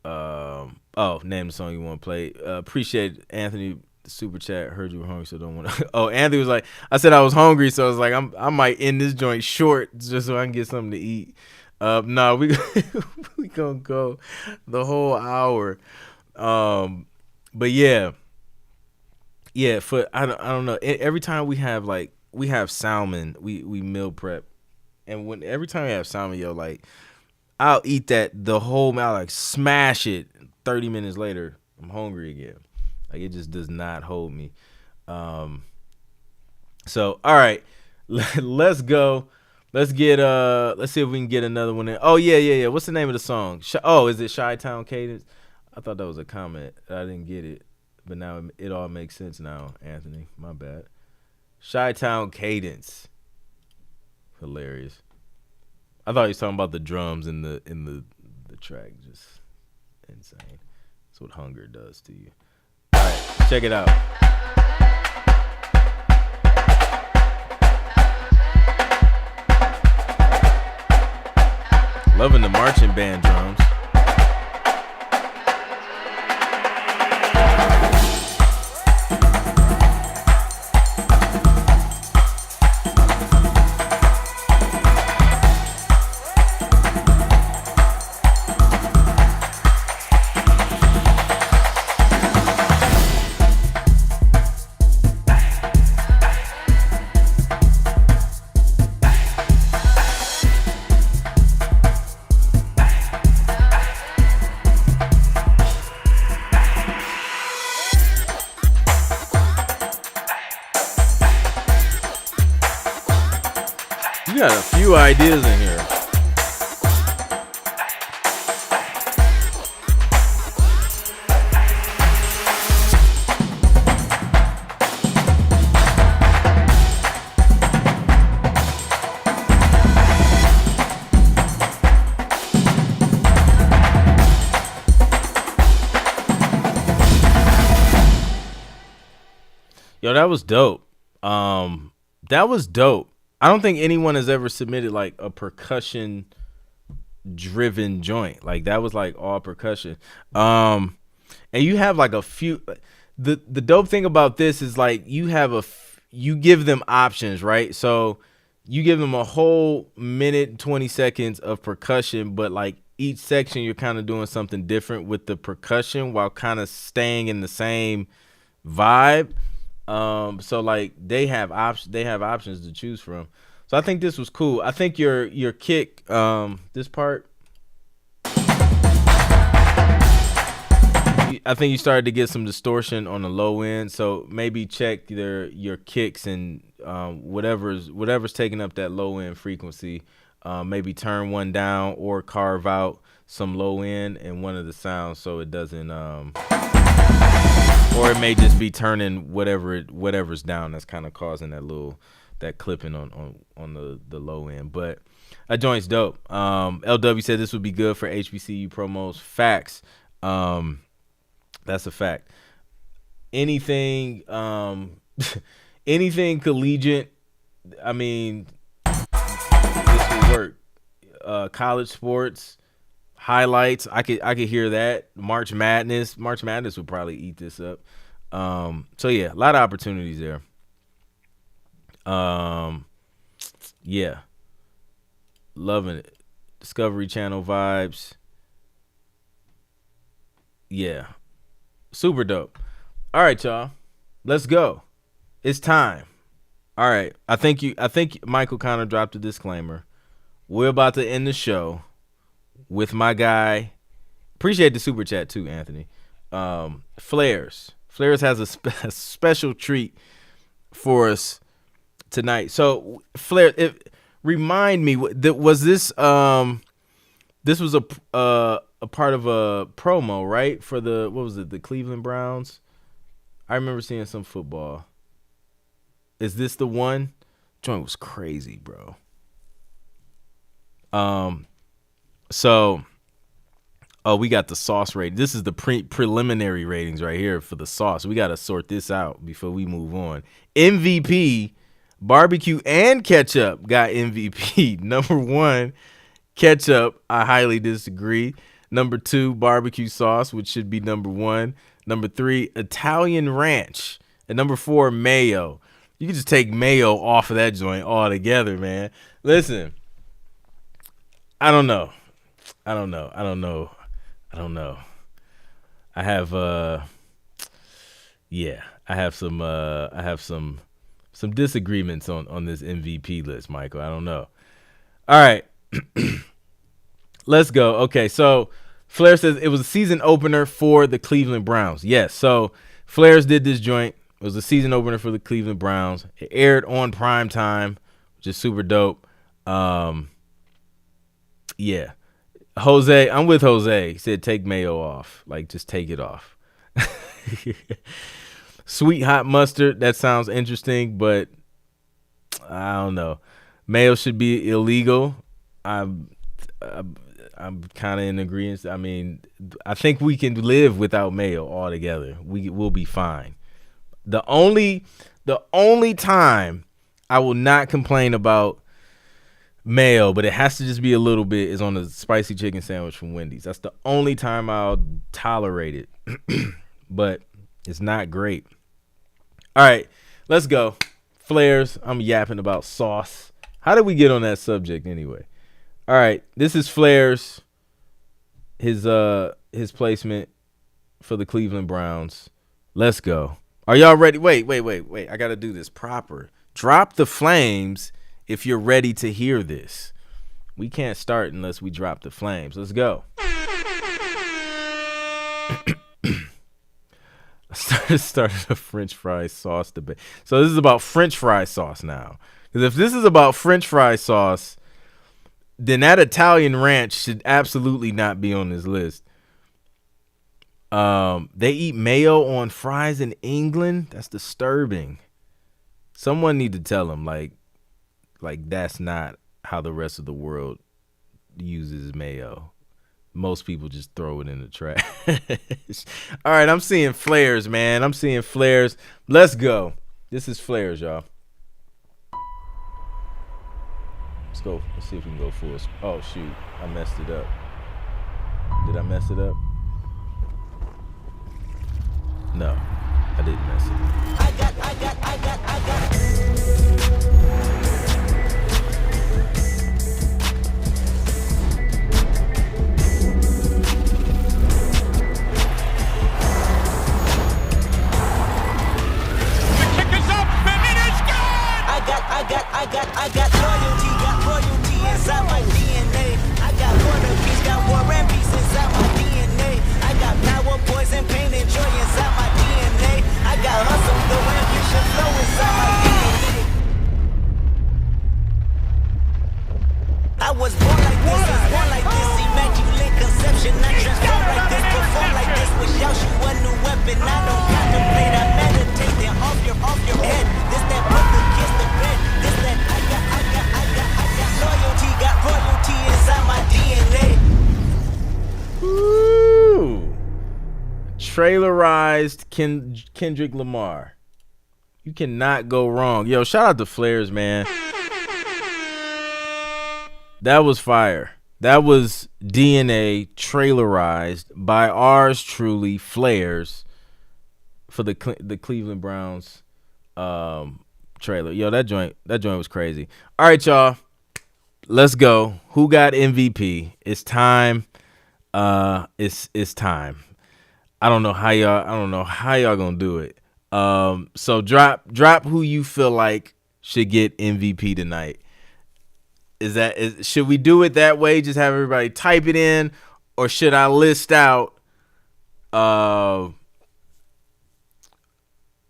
the song you want to play. Appreciate it, Anthony. The super chat, heard you were hungry, so don't want to. Oh, Anthony was like, I said I was hungry, so I was like, I might end this joint short just so I can get something to eat. No, we gonna go the whole hour. But yeah. For I don't know. Every time we have salmon, we meal prep And when every time I have salmon, yo, like I'll eat that the whole meal, like smash it. 30 minutes later, I'm hungry again. Like it just does not hold me. So all right, let's go. Let's see if we can get another one in. Oh yeah. What's the name of the song? Is it Chi-Town Cadence? I thought that was a comment. I didn't get it, but now it all makes sense now, Anthony. My bad. Chi-Town Cadence. Hilarious. I thought he was talking about the drums in the track. Just insane. That's what hunger does to you. All right, check it out. Loving the marching band drums. You got a few ideas in here. Yo, that was dope. That was dope. I don't think anyone has ever submitted like a percussion driven joint. Like that was like all percussion. And you have like a few. The dope thing about this is like you give them options, right? So you give them a whole minute 20 seconds of percussion, but like each section you're kind of doing something different with the percussion while kind of staying in the same vibe. So like they have options to choose from. So I think this was cool. I think your kick, this part, I think you started to get some distortion on the low end. So maybe check your kicks and whatever's taking up that low end frequency. Maybe turn one down or carve out some low end in one of the sounds so it doesn't or it may just be turning whatever's down that's kind of causing that clipping on the low end. But that joint's dope. LW said this would be good for HBCU promos. Facts. That's a fact. Anything anything collegiate, I mean, this would work. College sports, highlights, I could hear that. March Madness would probably eat this up. So yeah, a lot of opportunities there. Yeah, loving it. Discovery Channel vibes. Yeah, super dope. All right, y'all, let's go. It's time. All right, I think Michael kind of dropped a disclaimer. We're about to end the show with my guy. Appreciate the super chat too, Anthony. Flares has a special treat for us tonight. So Flair, remind me, was this this was a part of a promo, right? For the Cleveland Browns? I remember seeing some football. Is this the one? Joint was crazy, bro. So we got the sauce rating. This is the preliminary ratings right here for the sauce. We got to sort this out before we move on. MVP, barbecue and ketchup got MVP. Number 1, ketchup, I highly disagree. Number 2, barbecue sauce, which should be number 1. Number 3, Italian ranch. And number 4, mayo. You can just take mayo off of that joint altogether, man. Listen, I don't know. I have some disagreements on this MVP list, Michael. I don't know. All right. Let's go. Okay, so Flair says it was a season opener for the Cleveland Browns. Yes, so Flair's did this joint. It was a season opener for the Cleveland Browns. It aired on prime time, which is super dope. Yeah. Jose, I'm with Jose. He said take mayo off. Like, just take it off. Sweet hot mustard, that sounds interesting, but I don't know. Mayo should be illegal. I'm kind of in agreement. I mean, I think we can live without mayo altogether. We'll be fine. The only time I will not complain about mayo, but it has to just be a little bit, is on the spicy chicken sandwich from Wendy's. That's the only time I'll tolerate it. But it's not great. All right, let's go. Flares. I'm yapping about sauce. How did we get on that subject anyway? All right, this is Flair's, his placement for the Cleveland Browns. Let's go. Are y'all ready? Wait. I got to do this proper. Drop the flames if you're ready to hear this. We can't start unless we drop the flames. Let's go. I started a French fry sauce debate. So this is about French fry sauce now. Because if this is about French fry sauce, then that Italian ranch should absolutely not be on this list. They eat mayo on fries in England. That's disturbing. Someone need to tell them like that's not how the rest of the world uses mayo. Most people just throw it in the trash. All right, I'm seeing flares, man. I'm seeing flares. Let's go. This is flares, y'all. Let's go. Let's see if we can go full. Oh, shoot. I messed it up. Did I mess it up? No, I didn't mess it up. I got. I got loyalty, got royalty inside my DNA. I got war and peace, got war and peace inside my DNA. I got power, poison, pain, and joy inside my DNA. I got hustle, the ambition, flow inside my DNA. I was born like this, is born like this, immaculate conception. I transform like this, perform like this, without you a new weapon. I don't contemplate, I meditate, then off your head. This that Butler kiss the bed. This that I got loyalty, got royalty inside my DNA. Ooh. Trailerized Kendrick Lamar. You cannot go wrong. Yo, shout out to Flares, man. That was fire. That was DNA trailerized by ours truly, Flares, for the Cleveland Browns trailer. Yo, that joint was crazy. All right, y'all. Let's go. Who got MVP? It's time. It's time. I don't know how y'all gonna do it. So drop who you feel like should get MVP tonight. Should we do it that way? Just have everybody type it in, or should I list out? I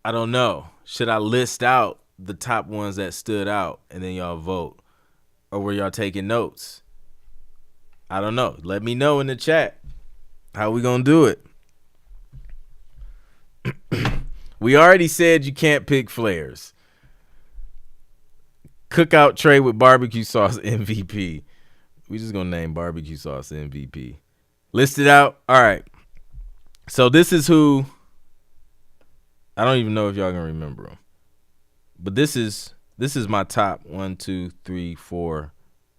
don't know. Should I list out the top ones that stood out and then y'all vote, or were y'all taking notes? I don't know. Let me know in the chat. How we gonna do it? We already said you can't pick Flares. Cookout tray with barbecue sauce MVP. We just gonna name barbecue sauce MVP. List it out. All right. So this is who. I don't even know if y'all gonna remember them, but this is my top 1, 2, 3, 4,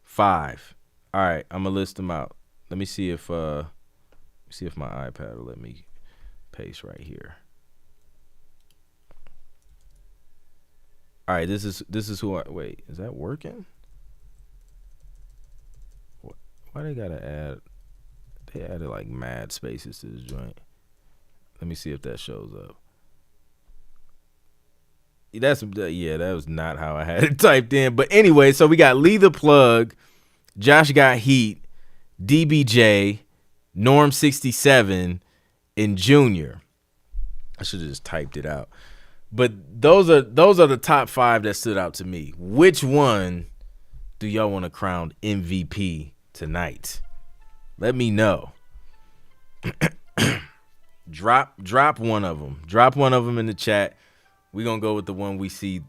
5. All right, I'm gonna list them out. Let me see if my iPad will let me paste right here. All right, this is who I wait. Is that working? Why they gotta add? They added like mad spaces to this joint. Let me see if that shows up. That was not how I had it typed in. But anyway, so we got Lee the Plug, Josh Got Heat, DBJ, Norm 67, and Junior. I should have just typed it out. But those are the top 5 that stood out to me. Which one do y'all want to crown MVP tonight? Let me know. Drop one of them. Drop one of them in the chat. We're going to go with the one we see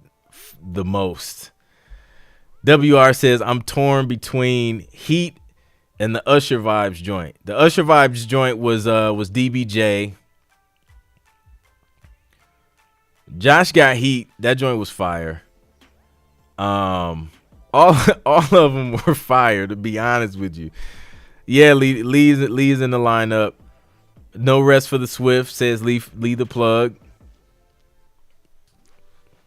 the most. WR says, I'm torn between Heat and the Usher Vibes joint. The Usher Vibes joint was DBJ. Josh Got Heat. That joint was fire. All of them were fire, to be honest with you. Yeah, Lee's in the lineup. No Rest for the Swift, says Lee the plug.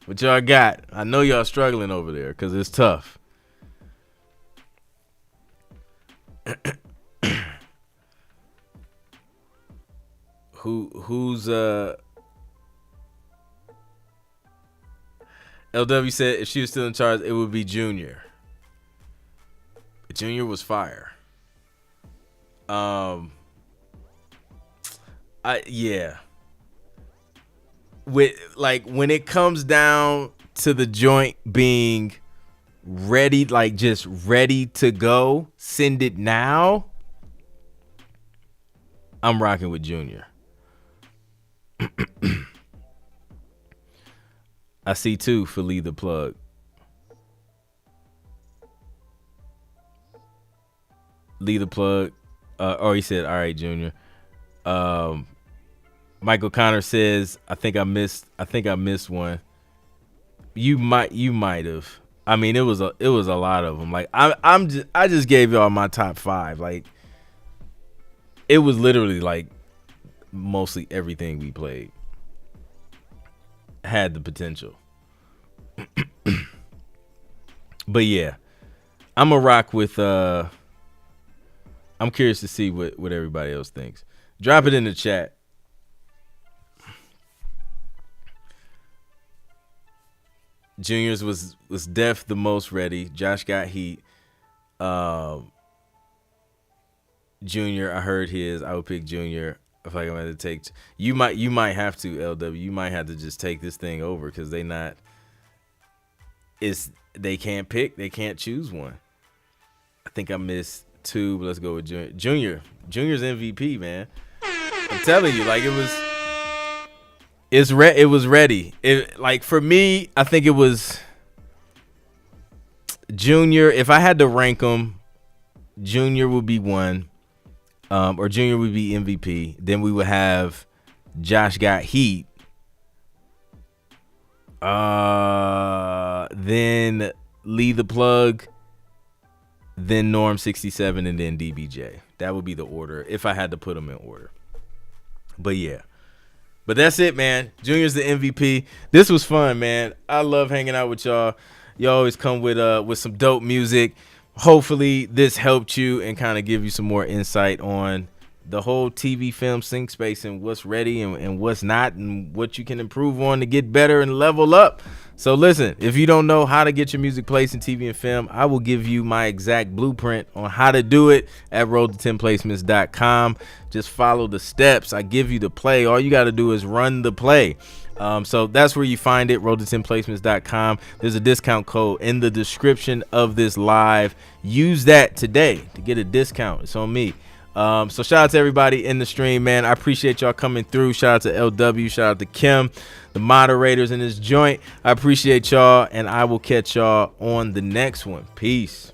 What y'all got? I know y'all struggling over there because it's tough. Who's LW said if she was still in charge, it would be Junior. Junior was fire. Yeah. With like when it comes down to the joint being ready, like just ready to go, send it now. I'm rocking with Junior. I see 2 for Lee the plug. Lee the plug. He said, all right, Junior. Michael Connor says, I think I missed one. You might have. I mean, it was a lot of them. Like I just gave y'all my top 5. Like it was literally like mostly everything we played had the potential. But yeah, I'm a rock with I'm curious to see what everybody else thinks. Drop it in the chat. Junior's was def the most ready. Josh Got Heat. Junior, I heard his. I would pick Junior. I feel like I'm going to take. You might have to, LW. You might have to just take this thing over because they can't pick. They can't choose one. I think I missed 2, but let's go with Junior. Junior's MVP, man. I'm telling you, like it was ready. Like for me, I think it was Junior. If I had to rank them, Junior would be 1, or Junior would be MVP. Then we would have Josh Got Heat. Then Lee the plug. Then Norm 67, and then DBJ. That would be the order if I had to put them in order. But yeah. But that's it, man. Junior's the MVP. This was fun, man. I love hanging out with y'all. You always come with some dope music. Hopefully this helped you and kind of give you some more insight on the whole TV film sync space and what's ready and what's not and what you can improve on to get better and level up. So listen, if you don't know how to get your music placed in TV and film, I will give you my exact blueprint on how to do it at roadto10placements.com. Just follow the steps. I give you the play. All you got to do is run the play. So that's where you find it, roadto10placements.com. There's a discount code in the description of this live. Use that today to get a discount. It's on me. So shout out to everybody in the stream, man. I appreciate y'all coming through. Shout out to LW. Shout out to Kim, the moderators in this joint. I appreciate y'all, and I will catch y'all on the next one. Peace.